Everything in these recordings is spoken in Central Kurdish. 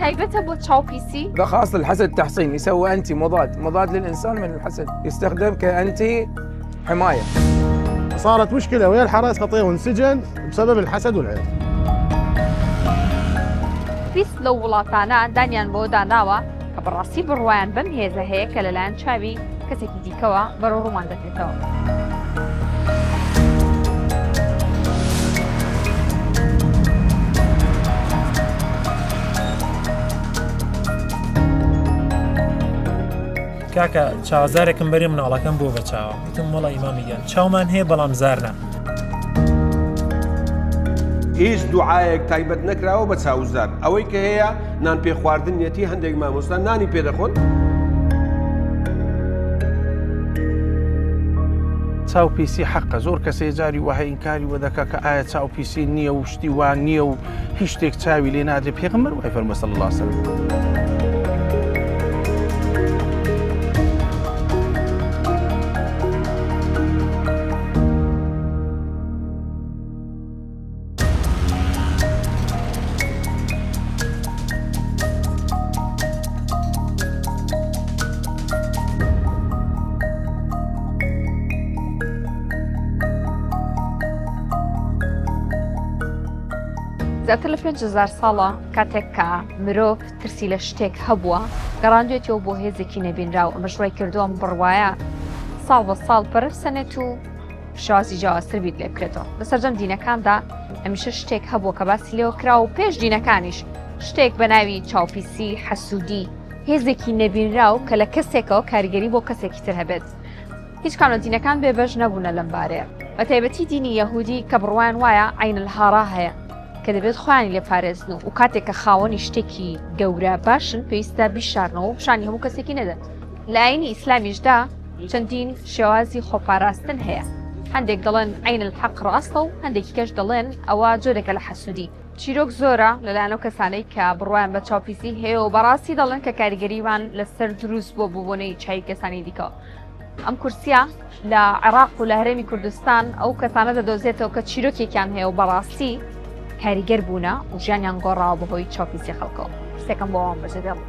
تايبته بو تشاو بي سي؟ هذا خاص للحسد تحصين، يسوي أنتي مضاد للإنسان من الحسد، يستخدم كأنتي حماية. صارت مشكلة ويا الحرس خطية وانسجن بسبب الحسد والعين. پیس لەو وڵاتانە دانیان بۆ داناوە کە بەڕاستی بڕوایان بەم هێزە هەیە کە لەلایەن چاوی کەسێکی دیکەوە بەرەو ڕوومان دەکرێتەوە. کاکە چاوەزارێکم بەری مناڵەکەم بۆ بە چاوە وتم وەڵا ئیمامیگیان چاومان هەیە بەڵام زارنا. هیچ دوعایەک تایبەت نەکراوە بە چاوزار. ئەوەی کە هەیە نان پێ خواردنیەتی هەندێک مامۆستا نانی پێدەخۆن. چاو پیسی حەقە، زۆر کەسێ جاری وهە ئینکاری وەدەکا کە ئایا چاو پیسی نییە و شتی وان نییە و هیچ شتێک چاوی لێ نادرێت. پێغەمبەر وای فەرمووی صلی الله علیه وسلم زیاتر لە 5000 ساڵە کاتێک کە مرۆڤ ترسی لە شتێک هەبووە گەڕاندوێتەوە بۆ هێزێکی نەبینراو ئەمە ڕای کردووە بڕوایە ساڵ بە ساڵ پەرسەنێت و شازی جیاوازتر بیت لێ بکرێتەوە. بەسەرجەم دینەکاندا ئەمیشە شتێک هەبووە کە باسی لێوە کرا و پێش دینەکانیش شتێک بە ناوی چاوپیسی حەسوودی هێزێکی نەبینراو کە لە کەسێکەوە کاریگەری بۆ کەسێکی تر هەبێت. هیچ کام لە دینەکان بێبەش نەبوونە لەم بارەیە. بە تایبەتی دینی یەهودی کە بڕوایان وایە عین الهاڕا هەیە کە دەبێت خۆیانی لێ پارێزن و کاتێک کە خاوەنی شتێکی گەورە باشن پێویستە بیشارنەوە و پیشانی هەموو کەسێکی نەدەن. لە ئاینی ئیسلامیشدا چەندین شێوازی خۆپاراستن هەیە. هەندێک دەڵێن عین الحەق ڕاستە و هەندێکی کەش دەڵێن ئەوە جۆرێکە لە حەسوودی. چیرۆک زۆرە لەلایەنەوە کەسانەی کە بڕوایان بە چاوپیسی هەیە و بەڕاستی دەڵێن کە کاریگەریوان لەسەر دروست بۆ بوونەی چای کەسانی دیکە. ئەم کورسیە لە عێراق و لە هەرێمی کوردستان ئەو کەسانە دەدۆزێتەوە کە چیرۆکێکیان هەیە و بەڕاستی کاریگەر بوونە و ژیانیان گۆڕاوە بەهۆی چاوپیسی خەڵکەوە. شتێکم بۆ ئەوان بەجێ دێڵ.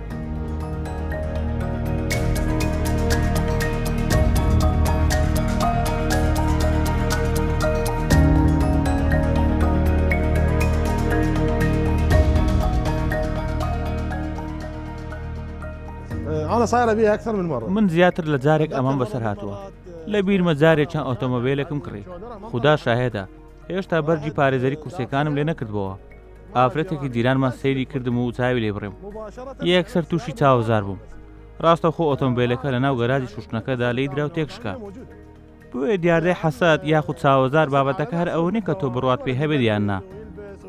أنا صايرة بيها أكثر من مرة. من زیاتر لە جارێک ئەمان بەسەر هاتووە. لە بیرمە جارێکیان ئۆتۆمۆبیلێکم کڕی. خوددا شاهێدە. هێشتا بەرجی پارێزەری کورسەکانم لێ نەکردبەوە. ئافرەتێکی دیرانمان سەیری کردم و چاوی لێ بڕێم. یەکسەر تووشی چاوەزار بووم. ڕاستە خۆ ئۆتۆمۆبیلەکە لە ناو گەراجی شوشتنەکەدا لێی درا و تێکشکا. بۆیە دیاردەی حەساد یاخود چاوەزار بابەتەکە هەر ئەوە نیە کە تۆ بڕوات پێی هەبێت یان نا.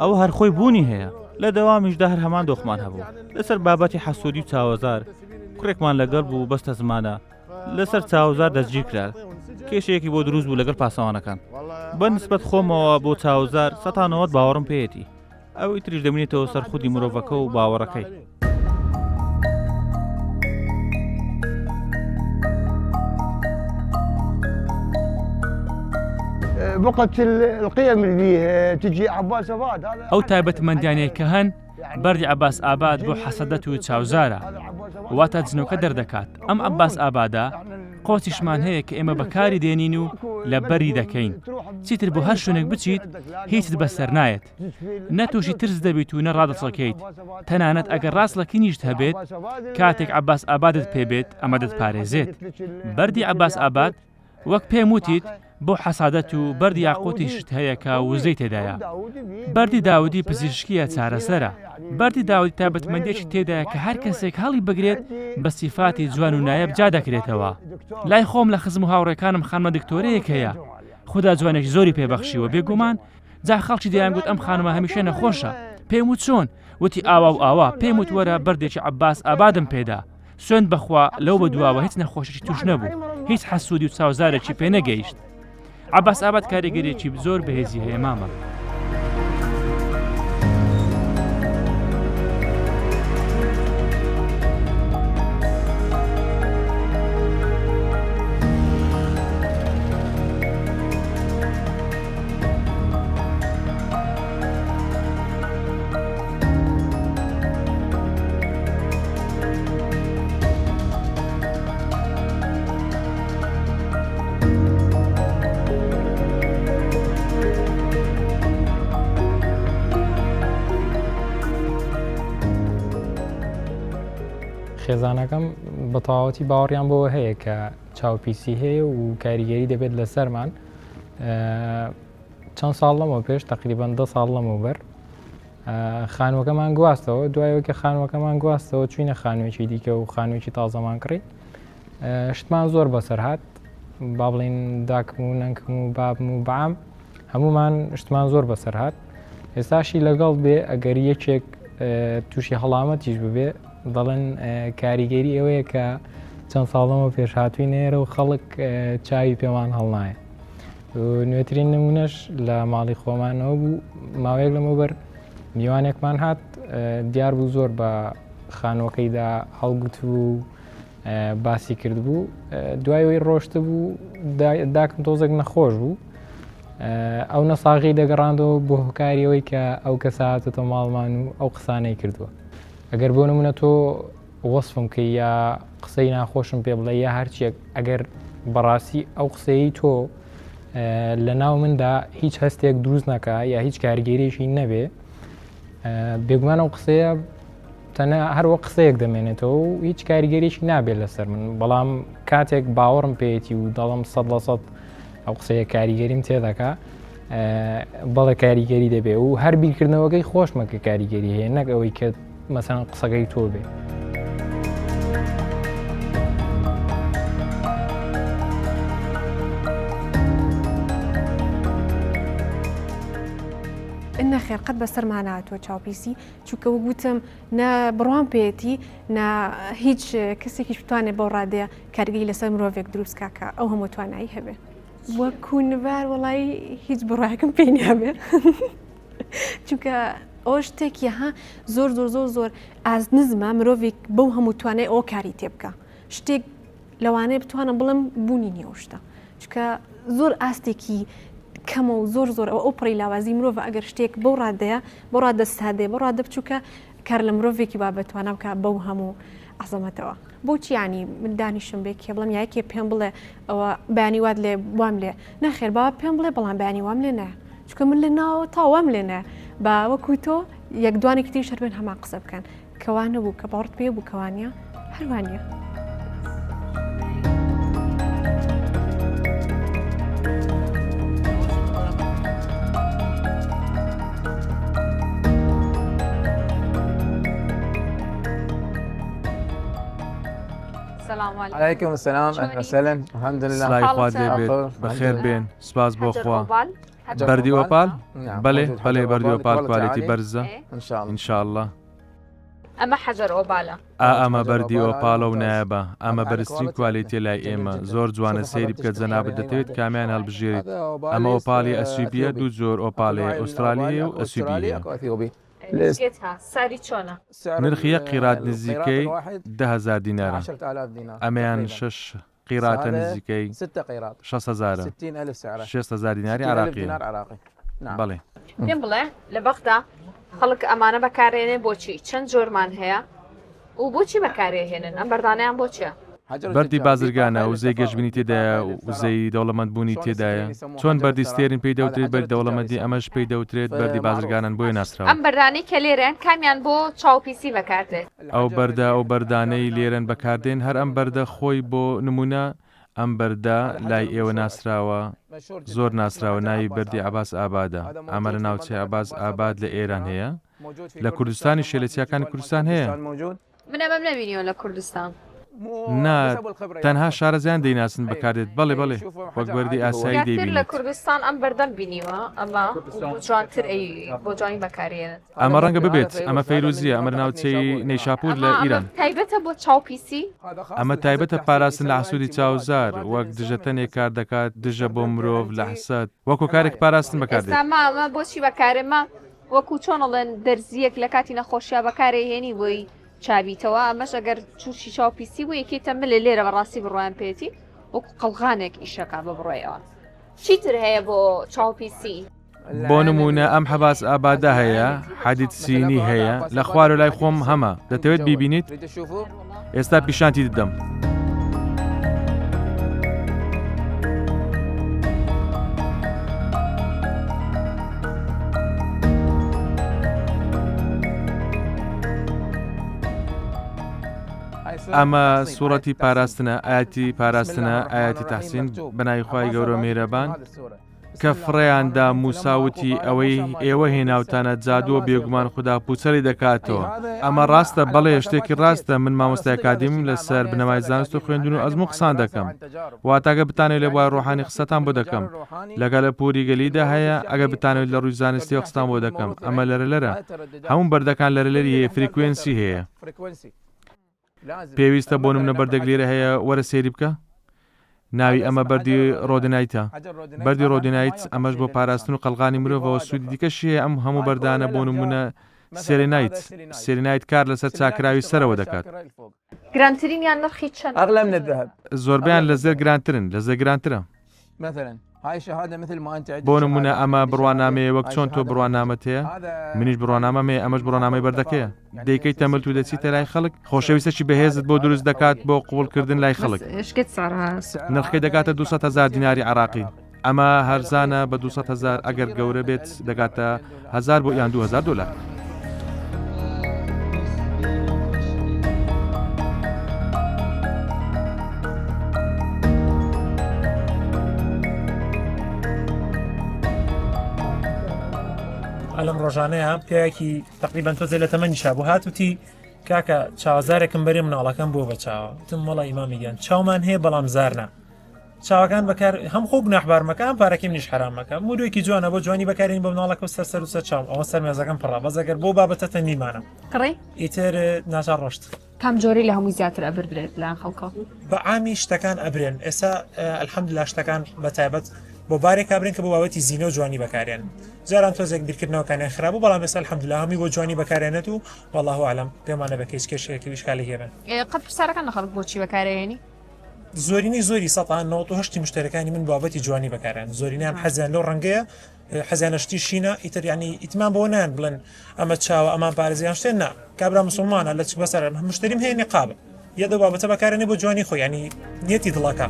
ئەوە هەر خۆی بوونی هەیە. لە دەوامیشدا هەر هەمان دۆخمان هەبوو. لەسەر بابەتی حەسوودی و چاوەزار کوڕێکمان لەگەڵ بوو بەستە زمانە لەسەر چاوەزار دەستگیر کرا. کێشەیەکی بۆ دروست بوو لەگەڵ پاسەوانەکان. بە نسبەت خۆمەوە بۆ چاوەزار 190 باوەڕم پێیەتی. ئەوەی تریش دەمێنێتەوە سەر خودی مرۆڤەکە و باوەڕەکەی. بقت القيم اللي تجي عباس آباد ئەو تایبەتمەندیانەی کە هەن بەردی عەباس ئاباد بۆ حەسەدەت و چاوزارە واتە جنۆکە دەردەکات. ئەم عەباس ئابادە قۆچیشمان هەیە کە ئێمە بەکاری دێنین و لە بەری دەکەین. چیتر بۆ هەر شوێنێک بچیت هیچت بەسەر نایەت. نەتوشی ترس دەبیت و نەڕادەسڵەکەیت. تەنانەت ئەگەر ڕاستڵەکی نیشت هەبێت کاتێک عەباس ئابادت پێبێت ئەمە دەتپارێزێت. بەردی عەباس ئاباد وەک پێم وتیت بۆ حەسادەت و بەردی یاقوتی شت هەیە کە وزەی تێدایە. بەردی داودی پزیشکیە چارەسەرە. بەردی داودی تایبەتمەندێکی تێدایە کە هەر کەسێک هەڵی بگرێت بە سیفاتی جوان و نایەب جا دەکرێتەوە. لای خۆم لە خزم و هاوڕێکانم خانمە دکتۆرەیەک هەیە. خوددا جوانێکی زۆری پێبەخشیوە بێگومان جا خەڵکی دەیان گوت ئەم خانمە هەمیشە نەخۆشە. پێم وت چۆن؟ وتی ئاوا و ئاوا. پێم وت وەرە بەردێکی عەباس ئابادم پێدا. سوێند بەخوا لەو بەدواوە هیچ نەخۆشیی توش نەبوو. هیچ حەسوودی و چاوزارێکی پێ نەگەیشت. عەباس ئاباد کاریگەریەکی زۆر بەهێزی هەیە مامە. خێزانەکەم بە تەواوەتی باوەڕیان بەوە هەیە کە چاوپیسی هەیە و کاریگەری دەبێت لەسەرمان. چەند ساڵ لەمەوە پێش تقریبان 10 ساڵ لەمەوبەر خانووەکەمان گواستەوە. دوایەوە کە خانووەکەمان گواستەوە چوینە خانوێکی دیکە و خانوێکی تازەمان کڕی. شتمان زۆر بەسەر هات، با بڵین داکم و نەنکم و بابم و بەعام هەمومان شتمان زۆر بەسەر هات. ئێستاشی لەگەڵ بێ ئەگەر یەکێک تووشی هەڵامەتیش ببێ دەڵێن کاریگەری ئەوەیە کە چەند ساڵەمە پێش هاتووی نێرە و خەڵک چاوی پێمان هەڵنایە. نوێترین نمونەش لە ماڵی خۆمانەوە بوو. ماوەیەک لەمەوبەر میوانێکمان هات، دیار بوو زۆر بە خانووەکەیدا هەڵگوت و باسی کرد بوو. دوایەوەی ڕۆشتە بوو داکم تۆزێک نەخۆش بوو. ئەو نەساغی دەگەڕاندەوە بۆ هۆکاریەوەی کە ئەو کەسە هاتێتە ماڵمان و ئەو قسانەی کردووە. ئەگەر بۆ نمونە تۆ وەسفم کە یا قسەی ناخۆشم پێ بڵێ یا هەرچیەک ئەگەر بەڕاستی ئەو قسەی تۆ لە ناو مندا هیچ هەستێک دروست نەکە یا هیچ کاریگەریشی نەبێ، بێگومان ئەو قسەیە تەنە هەروە قسەیەک دەمێنێتەوە و هیچ کاریگەریشی نابێت لەسەر من. بەڵام کاتێک باوەڕم پێێتی و دەڵم 100% ئەو قسەیە کاریگەریم تێدەکا، بەڵێ کاریگەری دەبێ و هەر بیرکردنەوەکەی خۆشمە کە کاریگەری هەیە، نەک ئەوەی کە مەسەڵەن قسەکەی تۆ بێ. نەخێر قەت بەسەرمان هاتووە چاوپیسی، چونکە وەگوتم نە بڕوان پێێتی نە هیچ کەسێکیش بتوانێت بەو ڕادەیە کاریگەری لەسەر مرۆڤێک دروست کاکە ئەو هەموو توانایی هەبێ. وەکو نڤار وەڵی هیچ بڕایەکەم پێی نابێ چونکە ئەو شتێکی ها زۆر زۆر زۆر زۆر ئاز نزمە مرۆڤێک بەو هەموو توانای ئەو کاری تێ بکە. شتێک لەوانەیە بتوانم بڵم بوونی نییە شتە، چونکە زۆر ئاستێکی کەمە و زۆر زۆر ئەو پڕی لاوازی مرۆڤ ئەگەر شتێک بەو ڕادەیە بۆ ڕادە سادێ بۆ ڕادە بچووکە کار لە مرۆڤێکی با بتوانە بکە بەو هەموو عەزەمەتەوە. بۆچی ینی من دانیشم بێ کێ بڵم یاکێ پێم بڵێ ئەوە بەیانی وات لێ وام لێ نەخێر باوە پێم بڵێ بەڵام بەیانی وام لێ نایە، چونکە من لە ناوە تاوام لێ نایە با وەکو تۆ یەک دوانێکی تری شەربێن هەمان قسە بکەن کەوانە بوو کە باوەڕت پێ بوو کەوانیە هەروانیە. عليكم السلام، اهلا وسهلا، الحمد لله. سلای خوا دەبێت بەخێر بێن، سپاس بۆ خوا. بەردی ئۆپال؟ بەڵێ بەڵێ بەردی ئۆپال کوالێتی بەرزە ئینشاءالله. ئەمە حەجەر ئۆپالە. ئەمە بەردی ئۆپالە و نایەبە، ئەمە بەرزترین کوالێتی لای ئێمە. زۆر جوانە سەیری بکەت جەنابەت دەتەوێت کامیان هەڵبژێریت. ئەمە ئۆپالی ئەسویبیە، دوو جۆر ئۆپالەیە، ئوسترالیە و ئەسویبیە. ساری چۆنە؟ نرخی یەک قیرات نزیکەی 10,000 دینارە. ئەمەیان 6 قیراتە نزیکەی 6,000 دیناری عراقی. بەڵێ پێم بڵێ لە بەغدا خەڵک ئەمانە بەکارێنێ بۆچی؟ چەند جۆرمان هەیە و بۆچی بەکارێهێنن؟ ئەم بەردانیان بۆچیە؟ بەردی بازرگانە و وزەی گەشتبینی تێدایە و وزەی دەوڵەمەندبوونی تێدایە. چۆن بەردی ستێرن پێی دەوترێت بەری دەوڵەمەندی ئەمەش پێی دەوترێت بەردی بازرگانن بۆیە ناسراوە. ئەم بەردانەی کە لێرەن کامیان بۆ چاوپیسی بەکاردێت؟ ئەو بەردانەی لێرەن بەکاردێن هەر ئەم بەردە خۆی بۆ نمونە ئەم بەردە لای ئێوە ناسراوە، زۆر ناسراوە، ناوی بەردی عەباس ئابادە. ئەمە لە ناوچەی عەباس ئاباد لە ئێران هەیە. لە کوردستانی شێلەتیاکانی کوردستان هەیە؟ من ئەمەم نەبینیوە لە کوردستان. نا تەنها شارەزیان دەیناسن بەکارێت. بەڵێ بەڵێ وەک بەردی ئاسایی دەیبینیت. لە کوردستان ئەم بەردەم بینیوە ئەمە جوانتر بۆ جوانی بەکارێنن. ئەمە ڕەنگە ببێت، ئەمە فەیروزیە، ئەمە ناوچەی نەیشاپور لە ئیران. تایبەتە بۆ چاوپیسی؟ ئەمە تایبەتە پاراستن لە حسوودی چاوزار، وەک دژە تەنێک کار دەکات، دژە بۆ مرۆڤ لە حسەد، وەکو کارێک پاراستن بەکاردێت. ئەمە بۆچی بەکارێمە وەکو چۆنەڵێن دەرزیەک لە کاتی نەخۆشیە بەکارێهێنی بۆی چابیتەوە. ئەمەش ئەگەر چوشی چاوپیسی بوو یەکێتە ملە لێرە بەڕاستی بڕوان پێێتی وەکو قەڵغانێک ئیشەکە بە بڕۆیەوە. چیتر هەیە بۆ چاوپیسی؟ بۆ نمونە ئەم حەباس ئابادە هەیە، حەدید سینی هەیە، لە خوار و لای خۆم هەمە. دەتەوێت بیبینیت؟ ئێستا پیشانتی دەدەم. ئەمە سوورەتی پاراستنە ئاەتی پاراستنە ئاەتی تەحسین بەناوی خوای گەورە میهرەبان کە فڕێیاندا موساوتی ئەوەی ئێوە هێناوتانە جادووە بێگومان خوددا پوچەری دەکاتەوە ئەمە ڕاستە بەڵێ شتێکی ڕاستە من مامۆستای ئەکادیمیم لەسەر بنەمای زانست و خوێندون و ئەزموو قسان دەکەم واتاگە بتانێت لێ وای ڕۆحانی قسەتان بۆ دەکەم لەگەڵ لە پوری گەلیدا هەیە ئەگە بتانێت لە ڕووی زانستی و قسەتان بۆ دەکەم ئەمە لەرە هەموو بەردەکان لەرەلەری هەیە فریکوێنسی هەیە پێویستە بۆ نمونە بەردەگلێرە هەیە وەرە سێری بکە ناوی ئەمە بەردی ڕۆدنایتە بەردی ڕۆدنایت ئەمەش بۆ پاراستن و قەلغانی مرۆڤەوە سوودی دیکەشیە ئەم هەموو بەردانە بۆ نمونە سێرێنایت کار لەسەر چاکراوی سەرەوە دەکات گرانترینیان نرخی چەند أغلى من الذهب زۆربیان لە زێر گرانترن لە زێر گرانترە مثلا هاي شهادة مثل ما أنت بۆ نمونە ئەمە بڕوانامەیە وەک چۆن تۆ بڕوانامەت هەیە منیش بڕوانامەمێ ئەمەش بڕوانامەی بەردەکەیە دەیکەی تەمەلت و دەچیتە لای خەڵک خۆشەویستەی بەهێزت بۆ دروست دەکات بۆ قوڵکردن لای خەڵک نرخەکەی دەکاتە 200,000 دیناری عراقی ئەمە هەرزانە بە 200,000 ئەگەر گەورە بێت دەگاتە 1000 بۆ یان 2000 دلار ئەلم ڕۆژانەیە پیاکی تقریبان تۆزێ لە تەمەنیشا بوو هاتوتی کاکە چاوەزارێکم بەری مناڵەکەم بۆ بە چاوە وتم وەڵی ئیمامیگیان چاومان هەیە بەڵام زارنا چاوەکان بەکار هەم خۆ گوناحبارمەکەم پارەکەم نیش حرامەکە مودوێکی جوانە بۆ جوانی بەکارین بە مناڵەکە و سەر و سەر چاوم ئەوە سەر مێزەکەم پڕا بەزەگەر بۆ بابەتە میمانم کڕی ئیتر ناچار ڕۆشت کام جۆری لە هەمووی زیاتر ئەبرێت لەیان خەڵکە بە عامی شتەکان ئەبرێن ئێستا ئەلحەمدولیلا شتەکان بەتایبەت بۆ بارێک کابرین کە بۆ بابەتی زیینە و جوانی بەکارێن جاران تۆزێک بیرکردنەوەکانیان خراپ و بەڵام ێستا ئەلحەمدولیلا هەمی بۆ جوانی بەکارێنێت و والله ئەعلەم پێمانە بە کێشێکی وشکالی هێبن قەت پرسیارەکان لە خەڵک بۆچی بەکارێنی زۆرینەی زۆری سەتان 98 مشتەکانی من بابەتی جوانی بەکارێن زۆرینیان حەزیان لەو ڕەنگەیە حەزیانەشتی شینە ئیتر ینی ئیتمان بۆ نان بڵێن ئەمە چاوە ئەمان پارێزیان شتێن نا کابرا مسلمانە لە چ بەسەر مشتریم هەیە نقاب یەدە بابەتە بەکارێنێ بۆ جوانی خۆی ینی نیەتی دڵەکە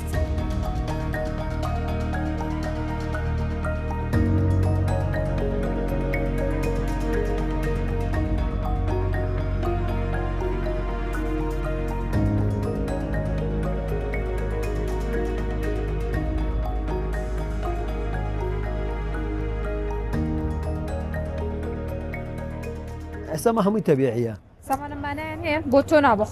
ئەسەمە هەمووی تەبیعیە سامانەمانیان هەیە بۆ تۆ نابۆ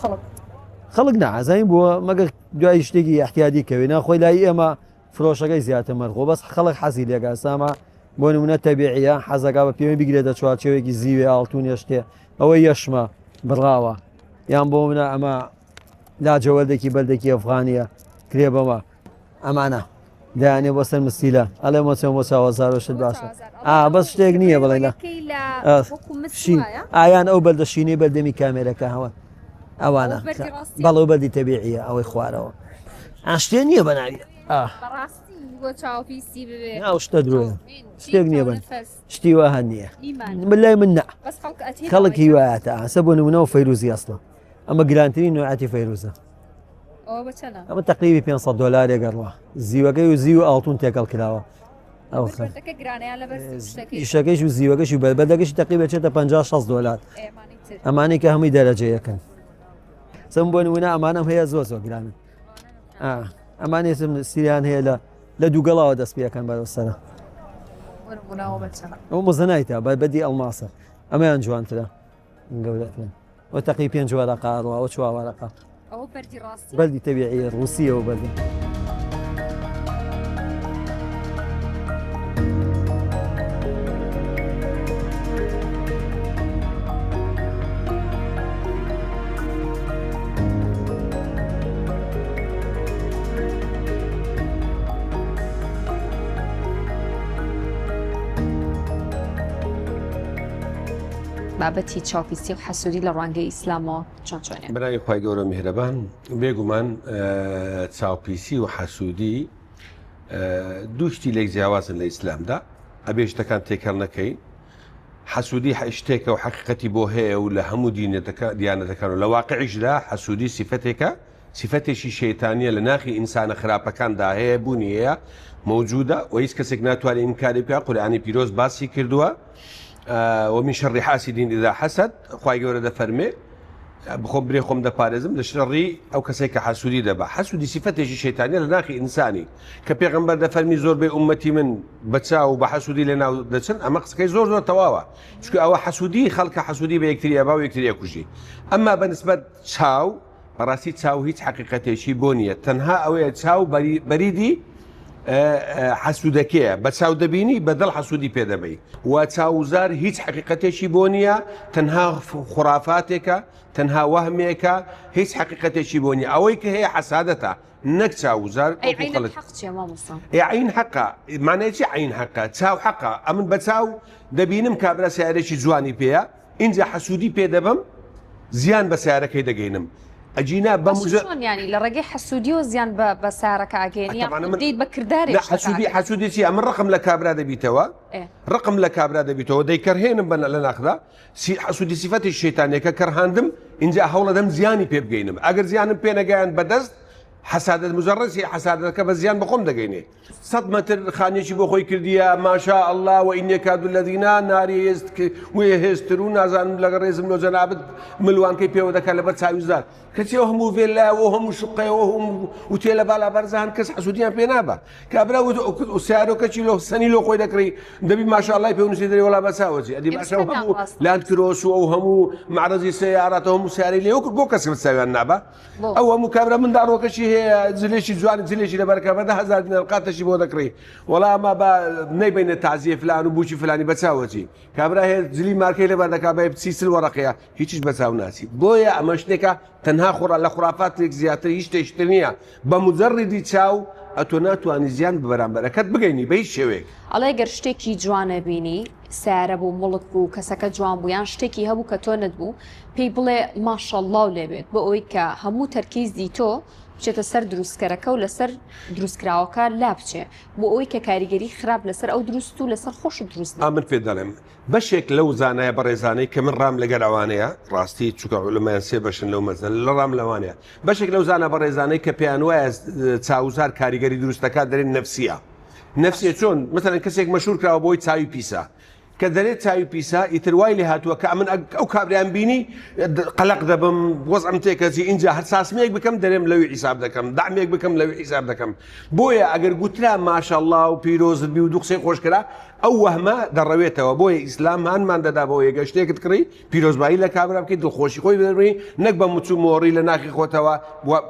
خەڵک نەعازین بووە مەگەر دوای شتێکی احتیادی کەوێ ناخۆی لای ئێمە فرۆشەکەی زیاتر مەرخۆ بەس خەڵک حەزی لێگا سامە بۆ نمونە تەبیعیە حەزەکە بە پێوەی بگرێتە چوارچێوێکی زیوێ ئاڵتونێ شتێ ئەوەی یەشمە بڕاوە یان بۆ منە ئەمە لاجەوەلدێکی بەلدێکی ئەفغانیە کرێ بەمە ئەمانە دایانێ بۆ سەر مستیلە ئەڵێ مۆچەم بۆ چاوەزار شت باشە بەس شتێک نییە بڵێنە ئایان ئەو بەلدەشینەی بەردەمی کامێرەکە هەوە ئەوانە بەڵەو بەردی تەبیعیە ئەوەی خوارەوە شتێ نییە بەناویە ئەو شتە درۆیە شتێک نییە بن شتی وە هەن نییە من لای من نە خەڵک هیوایەتە ئاسە بۆ نمونەوە فەیروزی ئەسڵە ئەمە گرانترین نوعاتی فەیروزە ئەمە تقریبی 500 دلار گەڕوە زیوەکەی و زی و ئاڵتون تێکەڵ کراوە ئیشەکەیش و زیوەکەش و بەردەکەشی تقریبا چێتە 50-60 دلار ئەمانەی کە هەمووی دەرەجەیەکەن سم بۆ نمونە ئەمانم هەیە زۆر زۆر گرانن ئەمانێتم سیریان هەیە لە دووگەڵاوە دەست پێەکەن بەرەوسەرە ئەو مزنایتە بەدی ئەڵماسە ئەمەیان جوانترە گەورەترن ئەو تەقی 5 وەرەقە ڕوە ئەو 4 وەرەقە بەردی تەبیعیە ڕوسیەوە بەردی بابەتی چاوپیسی و حەسوودی لە ڕوانگەی ئیسلامەوە چۆن چۆنێ بەناوی خوای گەورە میهرەبان بێگومان چاوپیسی و حەسوودی دوو شتی لێک جیاوازن لە ئیسلامدا ئەبێ شتەکان تێکەڵ نەکەین حەسوودی شتێکە و حەقیقەتی بۆ هەیە و لە هەموو دیانەتەکان و لە واقعیشدا حەسوودی سیفەتێکە سیفەتێکی شەیتانیە لە ناخی ئینسانە خراپەکاندا هەیە بوونی هەیە موجودە و هیچ کەسێک ناتوانێت ئینکاری پێ قورئانی پیرۆز باسی کردووە ومن شر حاسد إذا حسد خواهي قولة فرمي بخۆم برێ خۆم دەپارێزم لە شڕی ئەو کەسێک کە حەسوودی دەبا حەسوودی سیفەتێکی شەیتانیە لە ناخی ئینسانی کە پێغەمبەر دەفەرمی زۆربەی ئومەتی من بەچاو بە حەسوودی لە ناو دەچن ئەمە قسەکەی زۆر تەواوە چونکە ئەوە حەسوودی خەڵکە حەسوودی بە یەکتری ئەبا و یەکتری ئەکوژی ئەمما بەنسبەت چاو بەڕاستی چاو هیچ حقیقەتێکی بۆ نییە تەنها ئەوەیە چاو بەریدی حەسوودەکەیە بە چاو دەبینی بەدڵ حەسوودی پێدەبی و چاوزار هیچ حقیقەتێکی بۆ نییە تەنها خوڕافاتێکە تەنها وەهمێکە هیچ حقیقەتێکی بۆ نیە ئەوەی کە هەیە حەسادەتە نەک چاوزار عین حەقا معنەیەکی عین حەقا چاو حەقا ئەمن بە چاو دەبینم کابرا سیارێکی جوانی پێەیە اینجا حەسوودی پێدەبم زیان بە سیارەکەی دەگەینم ئەجینا ینی لە ڕێگەی حەسوودی و زیان بە سارەکە ئاگەێنیت بە کرداری حەسوودی چی ئەمە ڕقم لە کابرا دەبیتەوە ڕقم لە کابرا دەبیتەوە دەیکەڕهێنم بە لە ناخدا حەسوودی سیفەتی شەیتانێکە کەڕهاندم اینجا هەوڵە دەم زیانی پێ بگەینم ئەگەر زیانم پێ نەگەیان بەدەست حەسادەت مجەڕەسی حەسادەتەکە بە زیان بەخۆم دەگەینێ 100 مەتر خانێکی بۆ خۆی کردیە ماشا الله و ئینێ کادو لەدینا ناری هێست وێ هێزتر و نازانم لەگە ڕێزم لۆ جەنابەت ملوانکەی پێوە دەکات لەبەر چاویزدار کەچێ هەموو vێلایەوە هەموو شقەیەوە و تێ لە بالا بەرزان کەس حەسوودیان پێ نابە کابرا و سیارۆکەچی لۆ سەنی لۆ خۆی دەکڕی دەبی ماشا الله پێ نووسی دەری وەڵا بەچاوەچی ئەدی باشە هەموو لاند کرۆس و ئەو هەموو معرەزی سیاراتە هەموو سیارەی لێ کرد بۆ کەس بەچاویان نابە ئەو هەموو کابرا منداڵۆکەشی هەیە جلێکی جوان جلێکی لەبەرکە بە 10,000 دینار قاتەشی بۆ دەکڕی وەڵا ئەمە بە نەیبینە تازیە فلان و بوچی فلانی بەچاوەچی کابرا هەیە جلی مارکەی لەبەر دەکا بە بچی سل وەڕقەیە هیچیش بەچاو ناچی بۆیە ئەمە شتێکە تەنها خۆڕە لە خوراپاتێک زیاتر هیچ شتێشتر نییە بە مجەڕیدی چاو ئەتۆ ناتوانانی زیان بەرامبەرەکەت بگەینی بە هیچ شێوەیە ئەڵێ گەر شتێکی جوانە بینی سیارە بوو مڵک بوو کەسەکە جوان بوویان شتێکی هەبوو کە تۆ نەتبوو پێی بڵێ ماشەڵڵا و لێبێت بۆ ئەوەی کە هەموو تەرکیزی تۆ بچێتە سەر دروستکەرەکە و لەسەر دروستکراوەکە لا بچێ بۆ ئەوەی کە کاریگەری خراپ لەسەر ئەو دروست و لەسەر خۆش دروست من پێ دەڵێم بەشێک لەو زانایە بەڕێزانەی کە من ڕام لەگەر ئەوانەیە ڕاستی چووکە عولەمایان سێ بەشن لەو مەزە لە ڕام لەوانەیە بەشێک لەو زانە بەڕێزانەی کە پێیان وایە چاوزار کاریگەری دروستەکە دەرێن نەفسیە نەفسیە چۆن مثلەن کەسێک مەشهور کراوە بۆی چاوی پیسە کە دەرێت چاوی پیسا ئیتر وای لێ هاتووە کە من ئەو کابریان بینی قەلق دەبم وەزعم تێکەچی اینجا هەر ساسمەیەک بکەم دەرێم لەوی حیساب دەکەم دامێک بکەم لەوی حیساب دەکەم بۆیە ئەگەر گوترا ماشەڵڵا و پیرۆزت بی و دوو قسەی خۆشکرا ئەو وەهمە دەڕەوێتەوە بۆیە ئیسلام هانمان دەدا بۆ یەگە شتێکت کڕی پیرۆزبایی لە کابرا بکەیت دڵخۆشی خۆی دەڕی نەک بە موچوو مۆڕی لە ناخی خۆتەوە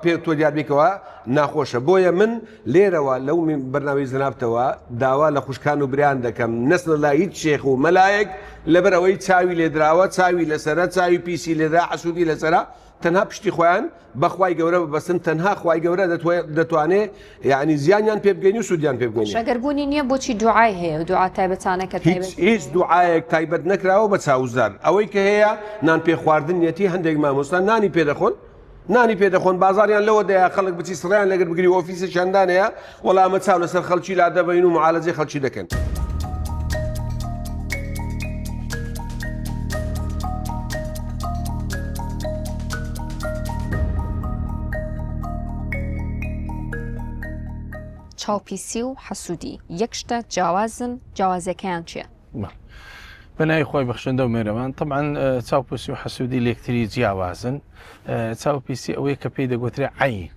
پێ تۆ دیار بێکەوە ناخۆشە بۆیە من لێرەوە لەو بەرناوی زنابتەوە داوا لە خوشکان و بریان دەکەم نەسل لە هیچ شێخ و مەلایەک لەبەر ئەوەی چاوی لێدراوە چاوی لەسرە چاوی پیسی لێدرا حەسوودی لەسرە تەنها پشتی خۆیان بەخوای گەورە ببەستن تەنها خوای گەورە دەتوانێت یعنی زیانیان پێ بگەین و سوودیان پێ بگەین شەگەربوونی نییە بۆچی دوعای هەیە و دوعا تایبەتانەکە هیچ دوعایەک تایبەت نەکراوە بە چاوزار ئەوەی کە هەیە نان پێ خواردنیەتی هەندێک مامۆستا نانی پێدەخۆن نانی پێدەخۆن بازاریان لەوە دەیە خەڵک بچی سڕیان لەگەر بگری ئۆفیسی چەندانەیە وەڵامە چاو لەسەر خەڵکی لا دەبین و معالەجەی خەڵکی دەکەن چاوپیسی و حەسوودی یەک شتە جیاوازن جیاوازەکەیان چییە؟ بەنای خۆی بەخشندە و مێرەوان طبعاً چاوپیسی و حەسوودی لێکتری جیاوازن چاوپیسی ئەوەی کە پێی دەگوترێ عین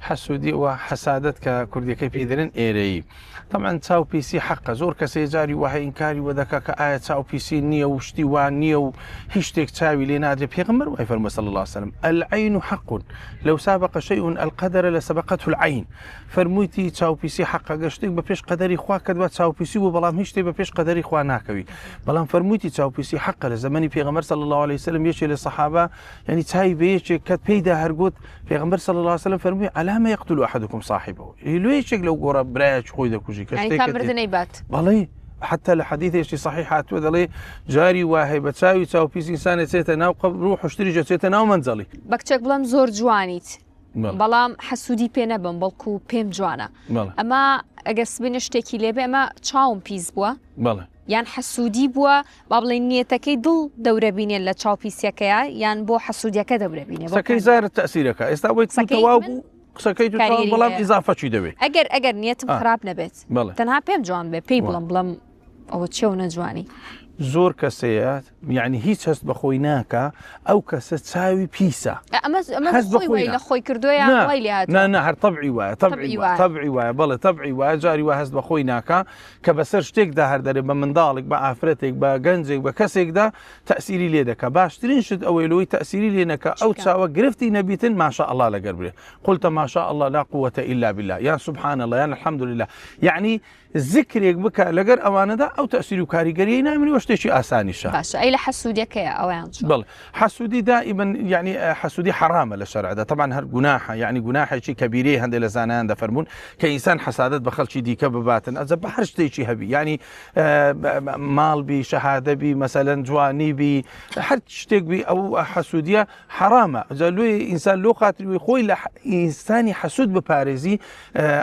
حەسوودی و حەسادەت کە کوردیەکەی پێدرن ئێرەیی طبعاً چاوپیسی حەقە زۆر کەسێ جاری وهە ئینکاری وەدەکا کە ئایا چاوپیسی نییە و شتی وان نییە و هیچ شتێک چاوی لێ نادرێ پێغەمبەر وای فەرمووی صلی الله عليه وسلم العین حق لو سابق شيء القدر لسبقته العين فەرموویتی چاوپیسی حەقە گە شتێک بە پێش قەدەری خوا کردوە چاوپیسی بوو بەڵام هیچ شتێک بە پێش قەدەری خوا ناکەوی بەڵام فەرموویتی چاوپیسی حەقە لە زمانی پێغەمبەر صلی الله عليه وسلم یەکێ لە سەحابە یعنی چای بە یەکێک کە پێیدا هەرگوت پێغەمبەر صلی الله عليه وسلم فەرمووی علامە يقتل أحدكم صاحبه لێیەکێک لەو گۆڕە برایەک خۆی دەکوژی کە بەڵێ حتى لحديث صحيح دەڵێ جاری وهەیە بە چاوی چاوپیسی ئینسانێ چێتە ناو قەبر و حشتریجە چێتە ناو منزەڵی بەکچێک بڵم زۆر جوانیت بەڵام حەسوودی پێ نەبم بەڵکو پێم جوانە ئەمە ئەگەر سبینە شتێکی لێبێ ئەمە چاوم پیس بووە یان حەسوودی بووە با بڵێن نیەتەکەی دڵ دەورەبینێن لە چاوپیسیەکەیە یان بۆ حەسوودیەکە دەورەبینێ سەکەی زارت تەسیرەکە ئێستا بۆی تەواو بوو قسەکەی تو بەڵام ئیزافەچی دەوێت ئەگەر نیەتم خراپ نەبێت تەنها پێم جوان بێ پێی بڵم ئەوە چێ و نەجوانی زۆر کەسەیە یعنی هیچ هەست بەخۆی ناکە ئەو کەسە چاوی پیسە لە خۆی کردویە نه هەر تەبعی وایە تەبعی وایە بەڵێ تەبعی وایە جاری وە هەست بەخۆی ناکە کە بەسەر شتێکدا هەردەرێ بە منداڵێک بە ئافرەتێک بە گەنجێک بە کەسێکدا تەسیری لێ دەکە باشترین شت ئەوەی لەوەی تەسیری لێ نەکە ئەو چاوە گرفتی نەبیتن ماشاء الله لەگەر برێ قلت ما شاء الله لا قوة إلا بالله يا سبحان الله يعني الحمد لله يعني ذكرێک بکە لەگەر ئەوانەدا ئەو تەسیر و کاریگەریەی نامێنی وە شتێکی ئاسانیشە باشە ئەی لە حەسوودیەکەیە ئەویان بڵ حەسوودی دائما يعني حەسوودی حرامە لە شەرعدا طبعا هەر گوناحە يعني گوناحێکی کەبیرەی هەندێک لە زانایان دەفەرمون کە ئینسان حەسادەت بە خەڵکی دیکە بباتن ئەجە بە هەر شتێکی هەبی يعني ماڵ بی شەهادە بی مەسەلەن جوانی بی هەر شتێک بی ئەو حەسوودیە حرامە ئەجا لێ ئینسان لۆ خاتری خۆی لە ئینسانی حەسود بپارێزی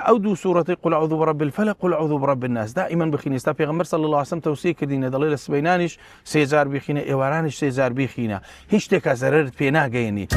ئەو دوو سوورەتی قل أعوذ برب الفلق قل أعوذ برب الناس دائما بخيني استا پیغمبر صلى الله عليه وسلم توصيه کردینە دەڵێ لە سبەینانیش سێجار بیخینە ئێوارانیش سێجار بیخینە هیچ شتێکە زەرەرت پێ ناگەیەنی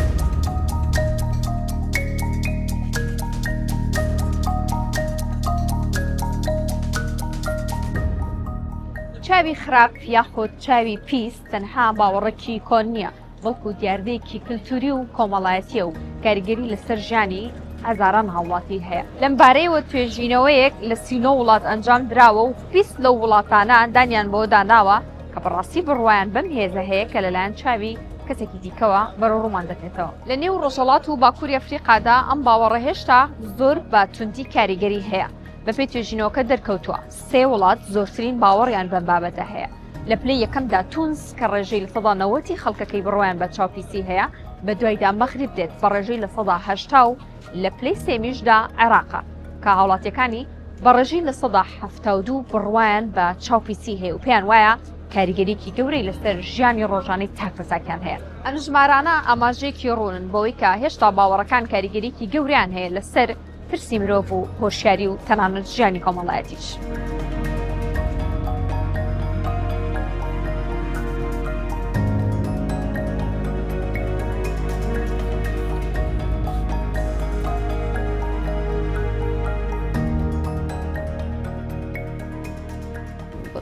چاوی خراپ یاخود چاوی پیس تەنها باوەڕێکی کۆن نییە بەڵکو دیاردەیەکی کللتوری و کۆمەڵایەتیە و کاریگەری لەسەر ژیانی هەزاران هاوڵاتی هەیە لەم بارەیەوە توێژینەوەیەک لە 39 وڵات ئەنجام درراوە و پیس لەو وڵاتانە دانیان بۆ داناوە کە بەڕاستی بڕوایان بەم هێزە هەیە کە لەلایەن چاوی کەسێکی دیکەوە بەرەو ڕوومان دەکێتەوە لە نێو ڕۆژهەڵات و باکووری ئەفریقادا ئەم باوەڕە هێشتا زۆر باتوندی کاریگەری هەیە بەپێی توێژینەوەکە دەرکەوتووە 3 وڵات زۆرترین باوەڕیان بەم بابەتە هەیە لە پلەی یەکەمدا تونس کە ڕێژەی لە 90 خەڵکەکەی بڕوایان بە چاوپیسی هەیە بە دوایدا مەغریب دێت بە ڕێژەی لە 80 و لە پلەی سێمیشدا عێراقا کە هاوڵاتیەکانی بە ڕێژەی لە 72 بڕوایان بە چاوپیسی هەیە و پێیان وایە کاریگەریکی گەورەی لەسەر ژیانی ڕۆژانەی تاکفەساکیان هەیە ئەم ژمارانە ئاماژەیەکی ڕوونن بەوەی کە هێشتا باوەڕەکان کاریگەریکی گەوریان هەیە لەسەر ترسی مرۆڤ و هۆشیاری و تەنانەت ژیانی کۆمەڵایەتیش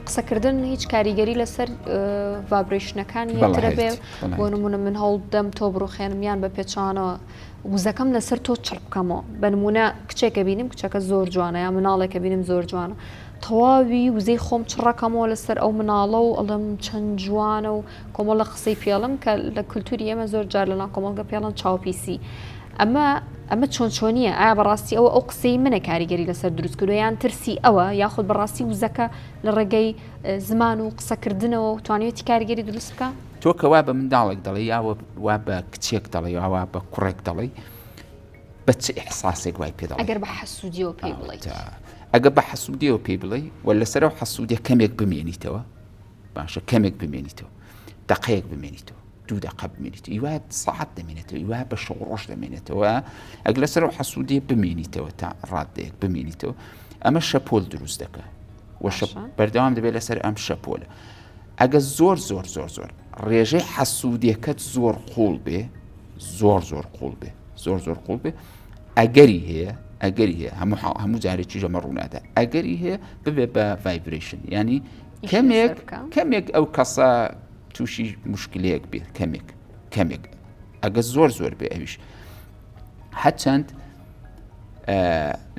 قسەکردن هیچ کاریگەری لەسەر ڤابرێشنەکانی یەکترە بێ بۆ نمونە من هەوڵدەم تۆ بڕوخێنمیان بە پێچانەوە وزەکەم لەسەر تۆ چڕ بکەمەوە بە نمونە کچێکە بینیم کچەکە زۆر جوانە یا مناڵێکە بینیم زۆر جوانە تەواوی وزەی خۆم چڕەکەمەوە لەسەر ئەو مناڵە و ئەڵم چەند جوانە و کۆمەڵە قسەی پێڵم کە لە کولتوری ئێمە زۆر جار لەنا کۆمەڵگە پێڵەن چاوپیسی ئەمە چۆن چۆنیە ئایا بەڕاستی ئەو قسەی منە کاریگەری لەسەر دروستکردویان ترسی ئەوە یاخود بەڕاستی وزەکە لە ڕێگەی زمان و قسەکردنەوە و توانێتی کاریگەری دروست بکە تۆ کەوا بە منداڵێک دەڵێ یاوە وا بە کچێک دەڵێ یاوا بە کوڕێک دەڵێ بە چ ئیحساسێک وای پێ دەڵێ ئەگەر بە حەسوودیەوە پێی بڵێیت ئەگە بە حەسوودیەوە پێی بڵێ و لەسەرەوە حەسوودیە کەمێک بمێنیتەوە باشە کەمێک بمێنیتەوە دقەیەک بمێنیتەوە 2 دقە بمێنیتەوە یوایە ساعت دەمێنێتەوە یوایە بە شەو ڕۆژ دەمێنێتەوە ئەگە لەسەرەوە حەسوودیە بمێنیتەوە تا ڕادەیەک بمێنیتەوە ئەمە شەپۆل دروست دەکە بەردەوام دەبێت لەسەر ئەم شەپۆلە ئەگە زۆر زۆر زۆر زۆر ڕێژەی حەسوودیەکەت زۆر قوڵ بێ زۆر قوڵ بێ زۆر قوڵ بێ ئەگەری هەیە هەموو جارێکی ژەمە ڕوونادا ئەگەری هەیە ببێ بە ڤایبرێشن ینی کەمێک ئەو کەسە تووشی مشکلەیەک بێ کەمێک ئەگە زۆر بێ ئەویش هەرچەند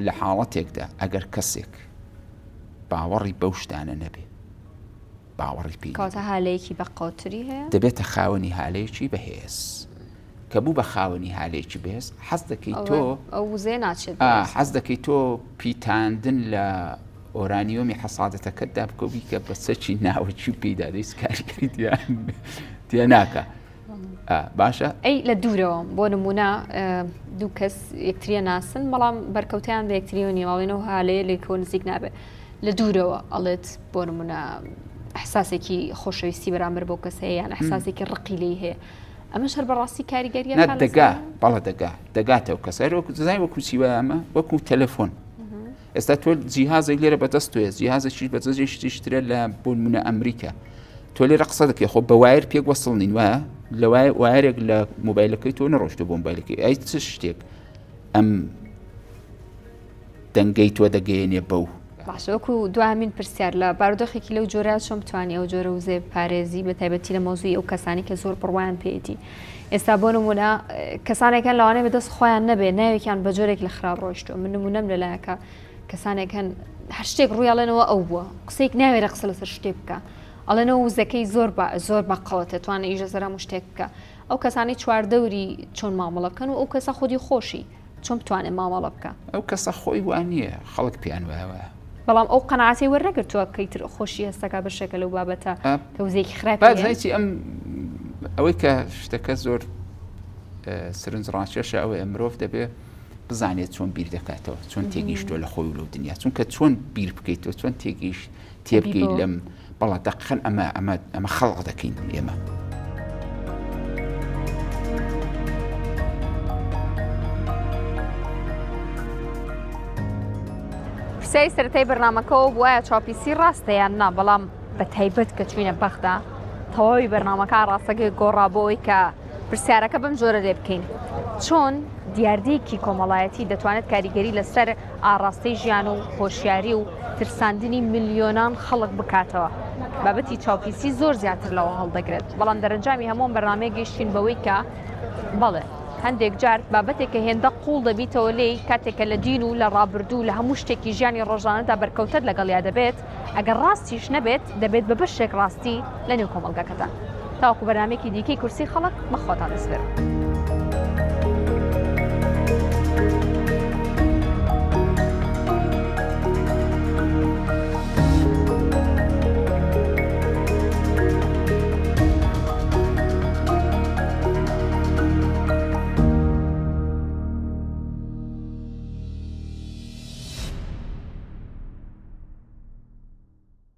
لە حاڵەتێکدا ئەگەر کەسێک باوەڕی بەو شتانە نەبێ باوەڕی پێ کاتە هالەیەکی بە قوتری هەیە دەبێتە خاوەنی هالەیەکی بەهێز کە بوو بە خاوەنی هالەیەکی بەهێز حەز دەکەی تۆ ئەو وزێ ناچێت حەز دەکەی تۆ پیتاندن لە ئۆرانیۆمی حەسادەتەکەتدا بکەوی کە بە سەرچی ناوەچی پێیدا دەیست کاریگەری تیا ناکە باشە ئەی لە دوورەوە بۆ نمونە دوو کەس یەکتریە ناسن بەڵام بەرکەوتیان بە یەکتریەوە نیواڵێنەوە هالەیە لێکەوە نزیک نابێت لە دوورەوە ئەڵێت بۆ نمونە ئەحساسێکی خۆشەویستی بەرامبەر بۆ کەس هەیە یان ئەحساسێکی ڕقی لێی هەیە ئەمە شەر بەڕاستی کاریگەریە بەڵە دەگاتەوە کەس زای وەکو سیوە ئەمە وەکو تەلەفۆن ئێستا تۆ جیهازێک لێرە بەدەست توێ جیهازێکی بەجێشتیشترە لە بۆ نمونە ئەمریکا تۆ لێرە قسە دەکەی خۆ بە وایر پێک وەسڵنین وایە لە وایرێک لە مۆبایلەکەی تۆ نەڕۆشتە بۆ مۆبایلەکەی ئەی چ شتێک ئەم دەنگەی تۆ دەگەیەنێ بەو باشە وەکو دوامین پرسیار لە بارودۆخێکی لەو جۆرە چۆن بتوانانی ئەو جۆرە وزێ پارێزی بە تایبەتی لە مۆزوی ئەو کەسانی کە زۆر بڕوایان پێێتی ئێستا بۆ نمونە کەسانێکان لەوانەیە بەدەست خۆیان نەبێ ناوێکیان بە جۆرێک لە خراپ ڕۆیشتووە من نمونەم لەلایەکە کەسانێکەن هەر شتێک ڕوویاڵێنەوە ئەو بووە قسەیەک ناوێرە قسە لەسەر شتێک بکە ئەڵێنەوە وزەکەی زۆر بەقەوەتە توانە ئیژە زەرا شتێک بکە ئەو کەسانی چواردەوری چۆن مامەڵە بکەن و ئەو کەسە خودی خۆشی چۆن بتوانێت مامەڵە بکە ئەو کەسە خۆی وانە خەڵک پیان وایە بەڵام ئەو قەنەعاتی وەرنەگرتووە کەیتر خۆشی هەستەکە بەشێکە لەو بابەتە کە وزەیەکی خراپی ئەم ئەوەی کە شتەکە زۆر سرنجڕاکێشە ئەوەیە مرۆڤ دەبێت بزانێت چۆن بیر دەکاتەوە چۆن تێگەیشتووە لە خۆی و لەو دنیا چونکە چۆن بیر بکەیتەوە چۆن تێگەیشت تێبگەیت لەم بەڵا دەقەن ئەمە خەڵق دەکەین ئێمە. پرسیاری سەرەتای بەرنامەکەەوە بووایە چاپیسی ڕاستە یان نا بەڵام بە تایبەت کە چوینە بەخدا تەواوی بەرنامەکە ڕاستەکەی گۆڕابەوەی کە پرسیارەکە بەم جۆرە لێ بکەین چۆن دیاردەیەکی کۆمەڵایەتی دەتوانێت کاریگەری لەسەر ئاڕاستەی ژیان و هۆشیاری و ترساندنی ملیۆنان خەڵک بکاتەوە بابەتی چاوپیسی زۆر زیاتر لەوە هەڵدەگرێت بەڵام دەرەنجامی هەموم بەرنامەیە گەیشتین بەوەی کە بەڵێ هەندێک جار بابەتێک کە هێندە قوڵ دەبیتەوە لێی کاتێکە لە دین و لە ڕابردوو لە هەموو شتێکی ژیانی ڕۆژانەدا بەرکەوتەر لەگەڵیا دەبێت ئەگەر ڕاستیش نەبێت دەبێت بە بەشێک ڕاستی لە نێو کۆمەلگاکەدا تاوەکو بەرنامێکی دیکەی کورسی خەڵک مەخۆتان دەسپێرم.